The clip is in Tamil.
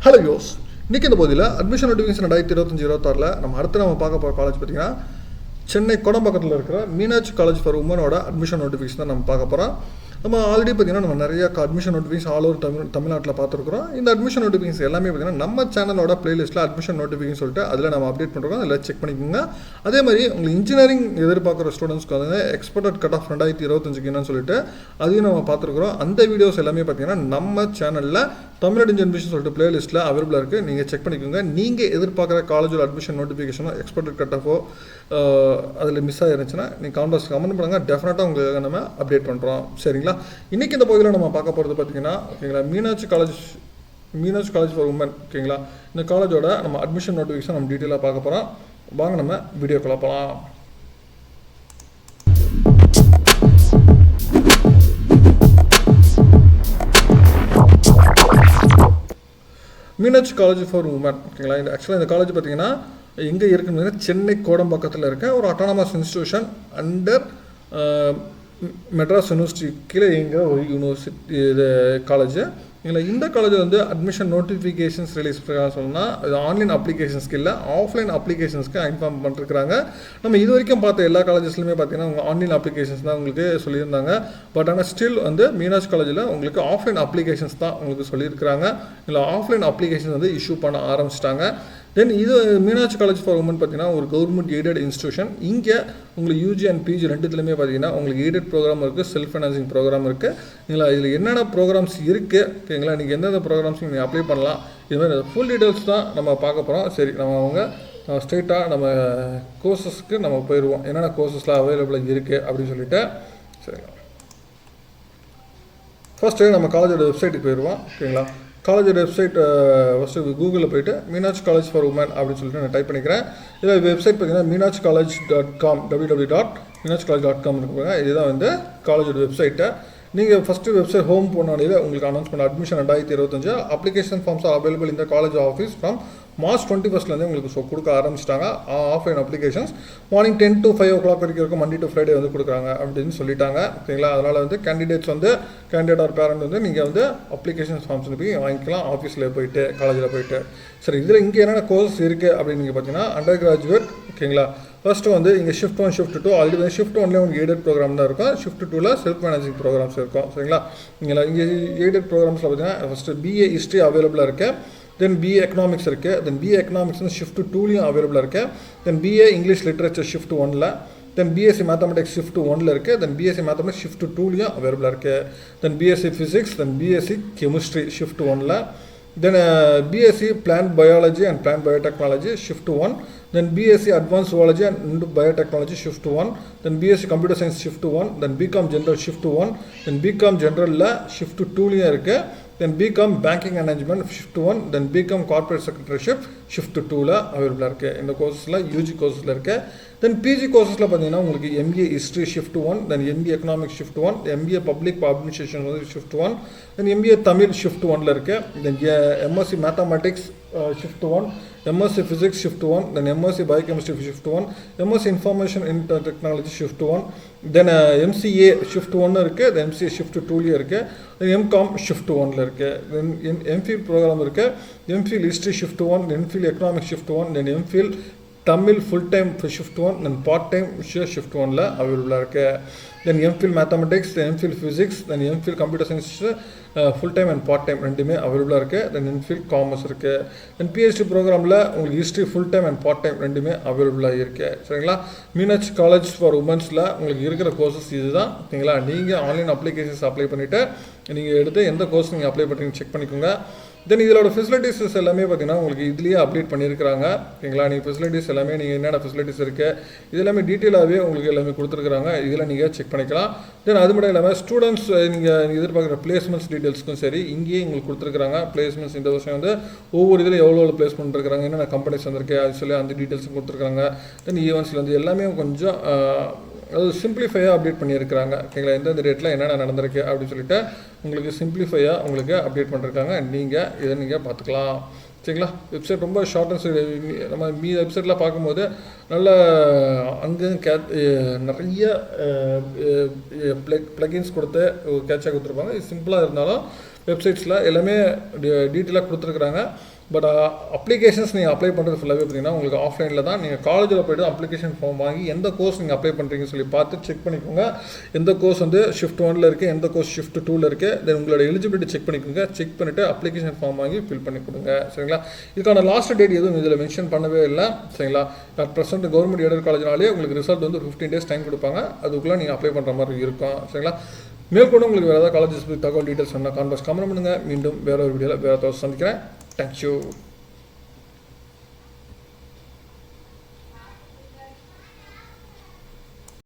ஹலோ யோஸ், இன்றைக்கி இந்த பகுதியில் அட்மிஷன் நோட்டிஃபிகேஷன் 2025-26 நம்ம பார்க்க போகிற காலேஜ் பார்த்திங்கன்னா சென்னை கோடம்பாக்கத்தில் இருக்கிற மீனாட்சி காலேஜ் ஃபார் உமனோட அட்மிஷன் நோட்டிஃபிகேஷன் தான் நம்ம பார்க்க போகிறோம். நம்ம ஆல்ரெடி பார்த்திங்கன்னா நம்ம நிறைய அட்மிஷன் நோட்டிஃபிகேஷன் ஆல் ஓவர் தமிழ்நாட்டில் பார்த்துருக்குறோம். இந்த அட்மிஷன் நோட்டிஃபிகேஷன் எல்லாமே பார்த்திங்கன்னா நம்ம சேனலோட பிளேலிஸ்ட்டில் அட்மிஷன் நோட்டிஃபிகேஷன் சொல்லிட்டு அதில் நம்ம அப்டேட் பண்ணுறோம். அதில் செக் பண்ணிக்கோங்க. அதே மாதிரி உங்களுக்கு இன்ஜினியரிங் எதிர்பார்க்குற ஸ்டூடெண்ட்ஸ்க்கு வந்து எக்ஸ்பெக்டட் கட் ஆஃப் 2025 என்னன்னு சொல்லிட்டு அதையும் நம்ம பார்த்துருக்குறோம். அந்த வீடியோஸ் எல்லாமே பார்த்திங்கன்னா நம்ம சேனலில் தமிழ்நாடு இன்ஜினியரிங் சொல்லிட்டு பிளேலிஸ்ட்டில் அவைலபிளாக இருக்குது. நீங்கள் செக் பண்ணிக்கோங்க. நீங்கள் எதிர்பார்க்குற காலேஜோட அட்மிஷன் நோட்டிஃபிகேஷனோ எக்ஸ்பெக்டட் கட் ஆஃபோ அதில் மிஸ் ஆகிருந்துச்சுன்னா நீங்கள் கமெண்ட் பண்ணுங்கள். டெஃபினட்டாக உங்களுக்கு நம்ம அப்டேட் பண்ணுறோம். சரிங்களா? இன்றைக்கி இந்த பகுதியில் நம்ம பார்க்க போகிறது பார்த்திங்கன்னா ஓகேங்களா, மீனாட்சி காலேஜ் ஃபார் உமன். ஓகேங்களா, இந்த காலேஜோட நம்ம அட்மிஷன் நோட்டிஃபிகேஷன் நம்ம டீட்டெயிலாக பார்க்க போகிறோம். வாங்க நம்ம வீடியோக்குள்ள போகலாம். Meenakshi college for women. ஓகேங்களா, இந்த ஆக்சுவலாக இந்த காலேஜ் பார்த்திங்கன்னா எங்கே இருக்குன்னு சென்னை கோடம்பாக்கத்தில் இருக்க ஒரு autonomous institution under Madras university கீழே எங்கே ஒரு யூனிவர்சிட்டி இது காலேஜ். இல்லை, இந்த காலேஜ் வந்து அட்மிஷன் நோட்டிஃபிகேஷன்ஸ் ரிலீஸ் சொன்னால் இது ஆன்லைன் அப்ளிகேஷன்ஸ்க்கு இல்லை, ஆஃப்லைன் அப்ளிகேஷன்ஸ்க்கு இன்ஃபார்ம் பண்ணிருக்கிறாங்க. நம்ம இது வரைக்கும் பார்த்த எல்லா காலேஜஸ்லையுமே பார்த்தீங்கன்னா உங்கள் ஆன்லைன் அப்ளிகேஷன்ஸ் தான் உங்களுக்கு சொல்லியிருந்தாங்க. பட் ஆனால் ஸ்டில் வந்து மீனாட்சி காலேஜில் உங்களுக்கு ஆஃப்லைன் அப்ளிகேஷன்ஸ் தான் உங்களுக்கு சொல்லியிருக்கிறாங்க. இல்லை, ஆஃப்லைன் அப்ளிகேஷன் வந்து இஷ்யூ பண்ண ஆரம்பிச்சிட்டாங்க. தென் இது மீனாட்சி காலேஜ் ஃபார் உமன் பார்த்தீங்கன்னா ஒரு கவர்மெண்ட் எய்டட் இன்ஸ்டியூஷன். இங்கே உங்களுக்கு யூஜி அண்ட் பிஜி ரெண்டுத்துலையுமே பார்த்தீங்கன்னா உங்களுக்கு எய்டட் ப்ரோக்ராம் இருக்குது, செல்ஃப் ஃபைனான்சிங் ப்ரோக்ராம் இருக்குது. இல்லைங்களா, இதில் என்னென்ன ப்ரோக்ராம்ஸ் இருக்குது, ஓகேங்களா, நீங்கள் எந்தெந்த ப்ரோக்ராம்ஸ் நீங்கள் அப்ளை பண்ணலாம், இது மாதிரி ஃபுல் டீட்டெயில்ஸ் தான் நம்ம பார்க்க போகிறோம். சரி, நம்ம ஸ்ட்ரெயிட்டாக நம்ம கோர்சஸ்க்கு நம்ம போயிடுவோம். என்னென்ன கோர்சஸ்லாம் அவைலபிளாக இருக்குது அப்படின்னு சொல்லிட்டு. சரிங்களா, ஃபஸ்ட்டு நம்ம காலேஜோட வெப்சைட்டுக்கு போயிடுவோம். ஓகேங்களா, காலேஜோட வெப்சைட் ஃபஸ்ட்டு கூகுளில் போய்ட்டு மீனாட்சி காலேஜ் ஃபார் உமன் அப்படின்னு சொல்லிட்டு நான் டைப் பண்ணிக்கிறேன். இதில் வெப்சைட் பார்த்தீங்கன்னா meenachikaledge.com www.meenachikaledge.com இருக்குங்க. இதுதான் வந்து காலேஜோட வெப்சைட்டை. நீங்கள் ஃபஸ்ட்டு வெப்சைட் ஹோம் போனாலே உங்களுக்கு அனௌன்ஸ் பண்ண admission 2025 application forms are available இந்த காலேஜ் ஆஃபீஸ் ஃப்ரம் March 21 உங்களுக்கு கொடுக்க ஆரம்பிச்சிட்டாங்க. Offline applications morning 10 to 5 o'clock வரைக்கும் இருக்கும். மண்டே டு ஃப்ரைடே வந்து கொடுக்குறாங்க அப்படின்னு சொல்லிட்டாங்க. ஓகேங்களா, அதனால் வந்து கேண்டிடேட் ஆர் பேரண்ட் வந்து நீங்கள் வந்து அப்ளிகேஷன் ஃபார்ம்ஸ் போய் வாங்கிக்கலாம் ஆஃபீஸில் போயிட்டு, காலேஜில் போயிட்டு. சரி, இதில் இங்கே என்னென்ன கோர்ஸ் இருக்குது அப்படின்னு நீங்கள் பார்த்தீங்கன்னா அண்டர் கிராஜுவேட். ஓகேங்களா, ஃபஸ்ட்டு வந்து இங்கே ஷிஃப்ட் 1 ஷிஃப்ட் 2 ஆல்ரெடி வந்து ஷிஃப்ட் 1லேயே உங்களுக்கு எய்டட் ப்ரோக்ராம் தான் இருக்கும். ஷிஃப்ட் 2ல் செல்ஃப் மேனேஜிங் ப்ரோக்ராம்ஸ் இருக்கும். சரிங்களா, இங்கே எய்டட் ப்ரோக்ராம்ஸில் பார்த்தீங்கன்னா ஃபஸ்ட்டு பிஏ ஹிஸ்ட்ரி அவைலபிளாக இருக்குது. தென் பிஏ எக்கனாமிக்ஸ் இருக்குது. தென் பிஏ எக்கனாமிக்ஸ் வந்து ஷிஃப்ட் 2லையும் அவைலபிளாக இருக்குது. Then BA English literature shift 1ல். தென் பிஎஸ்சி மேத்தமெட்டிக்ஸ் ஷிஃப்ட் 1ல் இருக்குது. தென் பிஎஸ்சி மேத்தமெட்டிக்ஸ் ஷிஃப்ட் 2லையும் அவைலபிளாக இருக்குது. Then BSc physics, then BSc chemistry shift 1ல். Then BSc plant biology and plant biotechnology shift 1. Then BSc advance zoology and biotechnology shift 1. Then BSc computer science shift 1. Then BCom general shift 1. Then BCom ஜென்ரலில் shift 2லையும் இருக்குது. Then B Com banking management shift 1. Then B Com corporate secretaryship shift 2ல் அவைலபிளாக இருக்குது. இந்த கோர்ஸில் யூஜி கோர்ஸில் இருக்குது. தென் பிஜி கோர்ஸஸில் பார்த்தீங்கன்னா உங்களுக்கு MBA history shift 1. Then MBA economics shift 1. MBA public administration வந்து shift 1. Then MBA Tamil shift 1ல் இருக்குது. Then MSc mathematics shift 1. MSc physics shift 1. Then MSc biochemistry shift 1. MSc information technology shift 1. Then MCA shift 1 இருக்குது. தென் எம்சிஏ ஷிஃப்ட் 2லேயே இருக்குது. தென் எம்காம் ஷிஃப்ட் 1ல் இருக்குது. தென் எம்ஃபில் ப்ரோக்ராம் இருக்குது. MPhil history shift 1. MPhil economics shift 1. Then MPhil Tamil full time shift 1. Then part time shift 1ல் அவைலபிளாக இருக்குது. Then MPhil mathematics, then MPhil physics, then MPhil computer science full time and part time ரெண்டுமே அவைலபிளாக இருக்குது. தென் எம்ஃபில் காமர்ஸ் இருக்குது. தென் பிஹெச்டி ப்ரோக்ராமில் உங்களுக்கு history full time and part time ரெண்டுமே அவைலபிளாக இருக்குது. சரிங்களா, மீனாட்சி காலேஜ் ஃபார் உமன்ஸில் உங்களுக்கு இருக்கிற கோர்சஸ் இது தான். ஓகேங்களா, நீங்கள் ஆன்லைன் அப்ளிகேஷன்ஸ் அப்ளை பண்ணிவிட்டு நீங்கள் எடுத்து எந்த கோர்ஸ் நீங்கள் அப்ளை பண்ணுறீங்க செக் பண்ணிக்கோங்க. தென் இதோட ஃபெசிலிட்டிஸ் எல்லாமே பார்த்தீங்கன்னா உங்களுக்கு இதுலேயே அப்டேட் பண்ணியிருக்கிறாங்க. ஓகேங்களா, நீங்கள் ஃபெசிலிட்டிஸ் எல்லாமே நீங்கள் என்னென்ன ஃபெசிலிட்டிஸ் இருக்குது இது எல்லாமே டீட்டெயிலாகவே உங்களுக்கு எல்லாமே கொடுத்துருக்குறாங்க. இதில் நீங்கள் செக் பண்ணிக்கலாம். தென் அது மட்டும் இல்லாமல் ஸ்டூடெண்ட்ஸ் நீங்கள் எதிர்பார்க்குற பிளேஸ்மெண்ட்ஸ் டீட்டெயில்ஸ்க்கும் சரி இங்கேயே உங்களுக்கு கொடுத்துருக்குறாங்க. பிளேஸ்மெண்ட்ஸ் இந்த வருஷம் வந்து ஒவ்வொரு இதில் எவ்வளோ பிளேஸ்மெண்ட் இருக்கிறாங்க, என்னென்ன கம்பெனிஸ் வந்திருக்கு அது சொல்லி அந்த டீட்டெயில்ஸும் கொடுத்துருக்காங்க. தென் ஈவெண்ட்ஸில் வந்து எல்லாமே கொஞ்சம் அது சிம்பிளிஃபையாக அப்டேட் பண்ணியிருக்கிறாங்க. ஓகேங்களா, எந்தெந்த டேட்டில் என்னென்ன நடந்திருக்கு அப்படின்னு சொல்லிட்டு உங்களுக்கு சிம்பிளிஃபையாக உங்களுக்கு அப்டேட் பண்ணிருக்காங்க. நீங்கள் இதை நீங்கள் பார்த்துக்கலாம். சரிங்களா, வெப்சைட் ரொம்ப ஷார்ட் அண்ட் ஸ்வீட். நம்ம வெப்சைட்டில் பார்க்கும்போது நல்ல அங்கே நிறைய ப்ளகின்ஸ் கொடுத்து கேட்சாக கொடுத்துருப்பாங்க. இது சிம்பிளாக இருந்தாலும் வெப்சைட்ஸில் எல்லாமே டீட்டெயிலாக கொடுத்துருக்குறாங்க. பட் அப்ளிகேஷன்ஸ் நீங்கள் அப்ளை பண்ணுறது ஃபுல்லாகவே பார்த்தீங்கன்னா உங்களுக்கு ஆஃப்லைனில் தான். நீங்கள் காலேஜில் போய்ட்டு அப்ளிகேஷன் ஃபார்ம் வாங்கி எந்த கோர்ஸ் நீங்கள் அப்ளை பண்ணுறீங்கன்னு சொல்லி பார்த்து செக் பண்ணிக்கோங்க. எந்த கோர்ஸ் வந்து ஷிஃப்ட் 1ல் இருக்குது, எந்த கோர்ஸ் ஷிஃப்ட் 2ல் இருக்குது, தென் உங்களோட எலிஜிபிலிட்டி செக் பண்ணிக்கோங்க. செக் பண்ணிவிட்டு அப்ளிகேஷன் ஃபார்ம் வாங்கி ஃபில் பண்ணி கொடுங்க. சரிங்களா? இதுக்கான லாஸ்ட் டேட் எதுவும் இதில் மென்ஷன் பண்ணவே இல்லை. சரிங்களா? அட் ப்ரெசென்ட் கவர்மெண்ட் எய்டட் காலேஜ்னாலே உங்களுக்கு ரிசல்ட் வந்து 15 days டைம் கொடுப்பாங்க. அதுக்குள்ளே நீங்கள் அப்ளை பண்ணுற மாதிரி இருக்கும். சரிங்களா? மேற்கொண்டு உங்களுக்கு வேறு ஏதாவது காலேஜஸ் பற்றி தகவல் டீட்டெயில்ஸ் சொன்னால் கான்வர்ஸ் கமெண்ட் பண்ணுங்கள். மீண்டும் வேற ஒரு வீடியோவில் வேறு ஏதாவது சந்திக்கிறேன். Thank you.